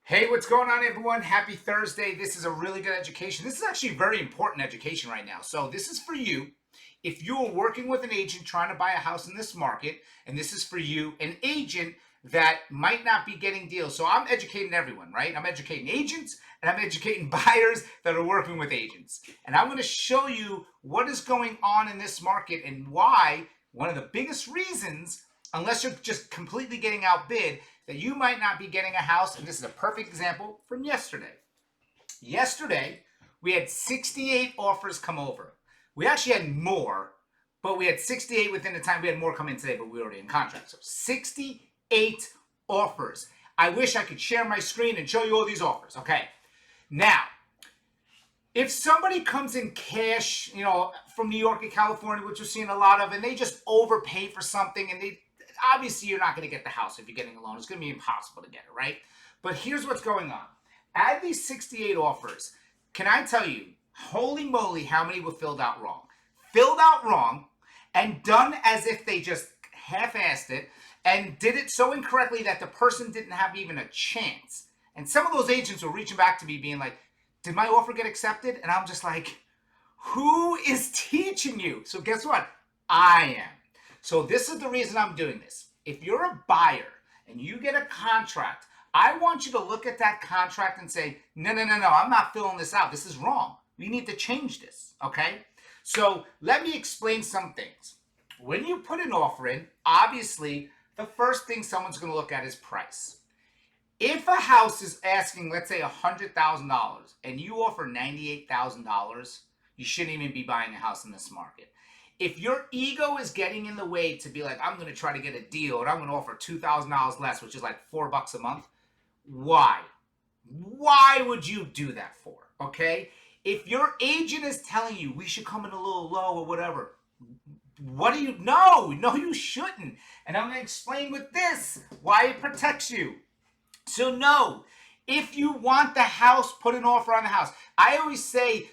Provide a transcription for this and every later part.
Hey, what's going on, everyone? Happy Thursday. This is a really good education. This is actually very important education right now. So, this is for you. If you're working with an agent trying to buy a house in this market, and this is for you, an agent that might not be getting deals. So, I'm educating everyone, right? I'm educating agents and I'm educating buyers that are working with agents. And I'm going to show you what is going on in this market and why one of the biggest reasons, unless you're just completely getting outbid, that you might not be getting a house. And this is a perfect example from yesterday. Yesterday, we had 68 offers come over. We actually had more, but we had 68 within the time. We had more come in today, but we were already in contract. So 68 offers. I wish I could share my screen and show you all these offers. Okay. Now, if somebody comes in cash, from New York and California, which we're seeing a lot of, and they just overpay for something, and they obviously you're not going to get the house if you're getting a loan. It's going to be impossible to get it, right? But here's what's going on. Out of these 68 offers, can I tell you, holy moly, how many were filled out wrong? Filled out wrong and done as if they just half-assed it and did it so incorrectly that the person didn't have even a chance. And some of those agents were reaching back to me being like, did my offer get accepted? And I'm just like, who is teaching you? So guess what? I am. So this is the reason I'm doing this. If you're a buyer and you get a contract, I want you to look at that contract and say, no, I'm not filling this out. This is wrong. We need to change this, okay? So let me explain some things. When you put an offer in, obviously, the first thing someone's going to look at is price. If a house is asking, let's say, $100,000 and you offer $98,000, you shouldn't even be buying a house in this market. If your ego is getting in the way to be like, I'm going to try to get a deal and I'm going to offer $2,000 less, which is like $4 a month, why? Why would you do that for? Okay? If your agent is telling you we should come in a little low or whatever, what do you? No, you shouldn't. And I'm going to explain with this why it protects you. So no, if you want the house, put an offer on the house. I always say,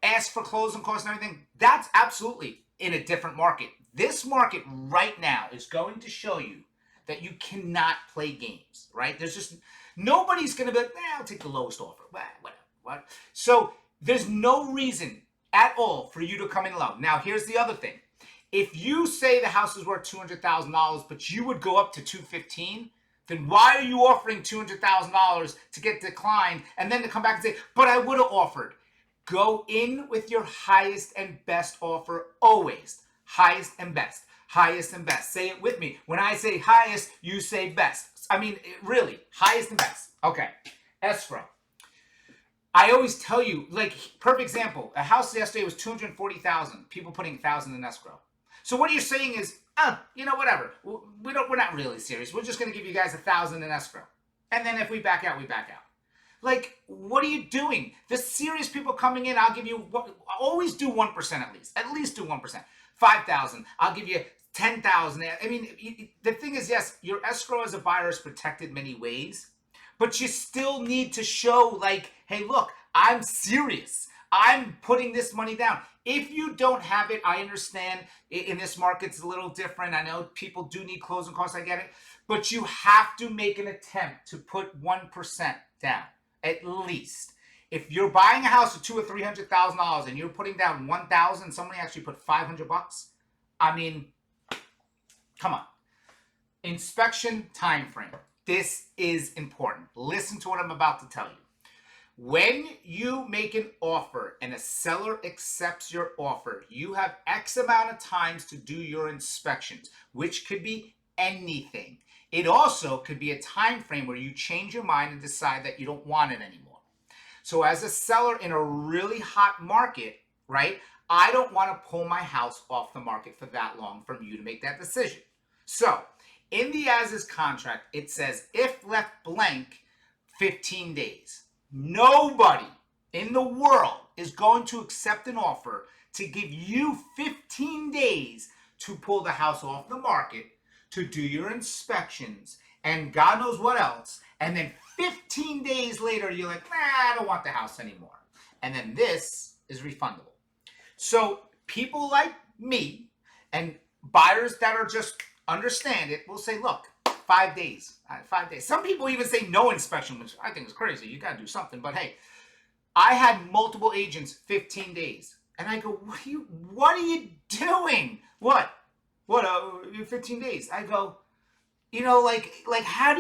ask for closing costs and everything. That's absolutely in a different market. This market right now is going to show you that you cannot play games, right? There's just, nobody's going to be like, I'll take the lowest offer. Whatever. What? So there's no reason at all for you to come in low. Now, here's the other thing. If you say the house is worth $200,000, but you would go up to $215,000, then why are you offering $200,000 to get declined and then to come back and say, but I would have offered? Go in with your highest and best offer always. Highest and best. Highest and best. Say it with me. When I say highest, you say best. I mean, really, highest and best. Okay. Escrow. I always tell you, like, perfect example. A house yesterday was $240,000. People putting $1,000 in escrow. So what you're saying is, whatever. We're not really serious. We're just going to give you guys $1,000 in escrow. And then if we back out, we back out. Like, what are you doing? The serious people coming in, I'll give you, always do 1% at least. At least do 1%. 5,000, I'll give you 10,000. I mean, the thing is, yes, your escrow as a buyer is protected many ways, but you still need to show like, hey, look, I'm serious. I'm putting this money down. If you don't have it, I understand in this market it's a little different. I know people do need closing costs. I get it. But you have to make an attempt to put 1% down, at least. If you're buying a house for $200,000 or $300,000 and you're putting down $1,000, somebody actually put $500. I mean, come on. Inspection time frame. This is important. Listen to what I'm about to tell you. When you make an offer and a seller accepts your offer, you have X amount of times to do your inspections, which could be anything. It also could be a time frame where you change your mind and decide that you don't want it anymore. So as a seller in a really hot market, right, I don't want to pull my house off the market for that long from you to make that decision. So in the as-is contract, it says if left blank, 15 days. Nobody in the world is going to accept an offer to give you 15 days to pull the house off the market, to do your inspections, and God knows what else. And then 15 days later, you're like, I don't want the house anymore. And then this is refundable. So people like me and buyers that are just understand it will say, look, 5 days. 5 days. Some people even say no inspection, which I think is crazy. You got to do something. But hey, I had multiple agents 15 days. And I go, what are you doing? What? 15 days? I go, how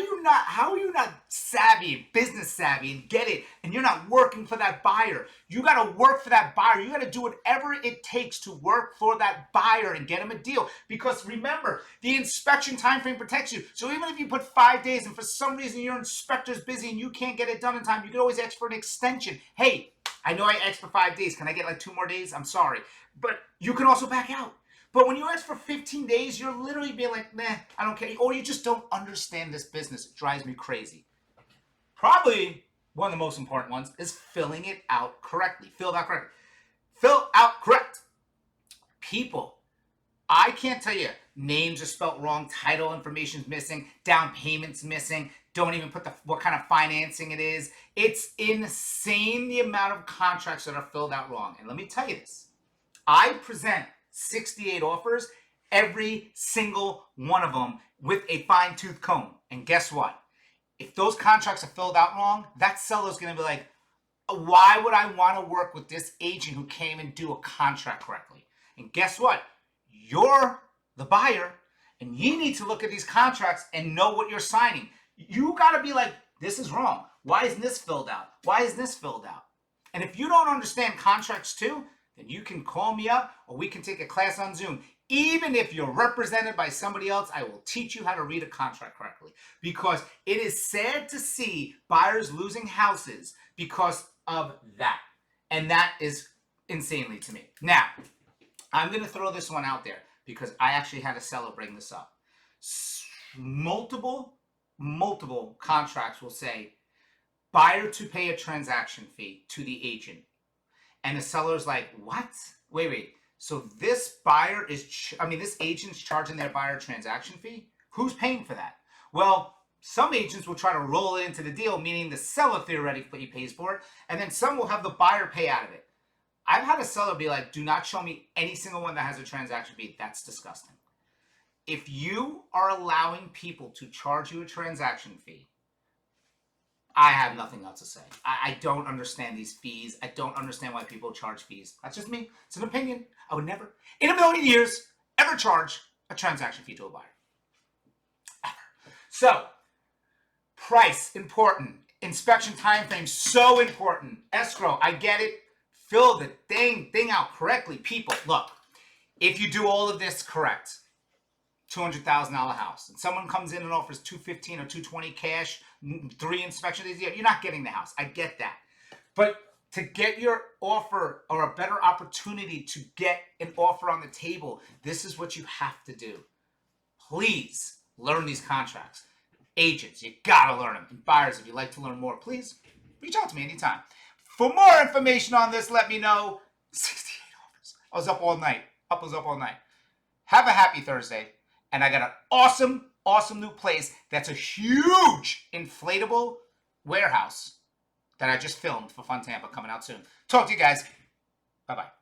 are you not savvy, business savvy, and get it, and you're not working for that buyer? You got to work for that buyer. You got to do whatever it takes to work for that buyer and get him a deal. Because remember, the inspection time frame protects you. So even if you put 5 days and for some reason your inspector's busy and you can't get it done in time, you can always ask for an extension. Hey, I know I asked for 5 days. Can I get like 2 more days? I'm sorry. But you can also back out. But when you ask for 15 days, you're literally being like, nah, I don't care. Or you just don't understand this business. It drives me crazy. Probably one of the most important ones is filling it out correctly. Fill out correct. People, I can't tell you, names are spelt wrong, title information's missing, down payment's missing, don't even put what kind of financing it is. It's insane the amount of contracts that are filled out wrong. And let me tell you this. I present 68 offers, every single one of them with a fine-tooth comb. And guess what? If those contracts are filled out wrong, that seller's going to be like, why would I want to work with this agent who can't even do a contract correctly? And guess what? You're the buyer, and you need to look at these contracts and know what you're signing. You got to be like, this is wrong. Why isn't this filled out? Why isn't this filled out? And if you don't understand contracts too, then you can call me up or we can take a class on Zoom. Even if you're represented by somebody else, I will teach you how to read a contract correctly. Because it is sad to see buyers losing houses because of that. And that is insanely to me. Now, I'm going to throw this one out there because I actually had a seller bring this up. Multiple contracts will say, buyer to pay a transaction fee to the agent. And the seller's like, what? Wait. So this buyer this agent's charging their buyer a transaction fee? Who's paying for that? Well, some agents will try to roll it into the deal, meaning the seller theoretically pays for it, and then some will have the buyer pay out of it. I've had a seller be like, do not show me any single one that has a transaction fee. That's disgusting. If you are allowing people to charge you a transaction fee, I have nothing else to say. I don't understand these fees. I don't understand why people charge fees. That's just me. It's an opinion. I would never, in a million years, ever charge a transaction fee to a buyer. Ever. So, price, important. Inspection time frame, so important. Escrow, I get it. Fill the thing out correctly. People, look, if you do all of this correct, $200,000 house, and someone comes in and offers $215,000 or $220,000 cash, 3 inspection days, you're not getting the house. I get that. But to get your offer or a better opportunity to get an offer on the table, this is what you have to do. Please learn these contracts. Agents, you gotta learn them. And buyers, if you'd like to learn more, please reach out to me anytime. For more information on this, let me know. 68 offers. I was up all night. Have a happy Thursday. And I got an awesome new place that's a huge inflatable warehouse that I just filmed for Fun Tampa coming out soon. Talk to you guys. Bye-bye.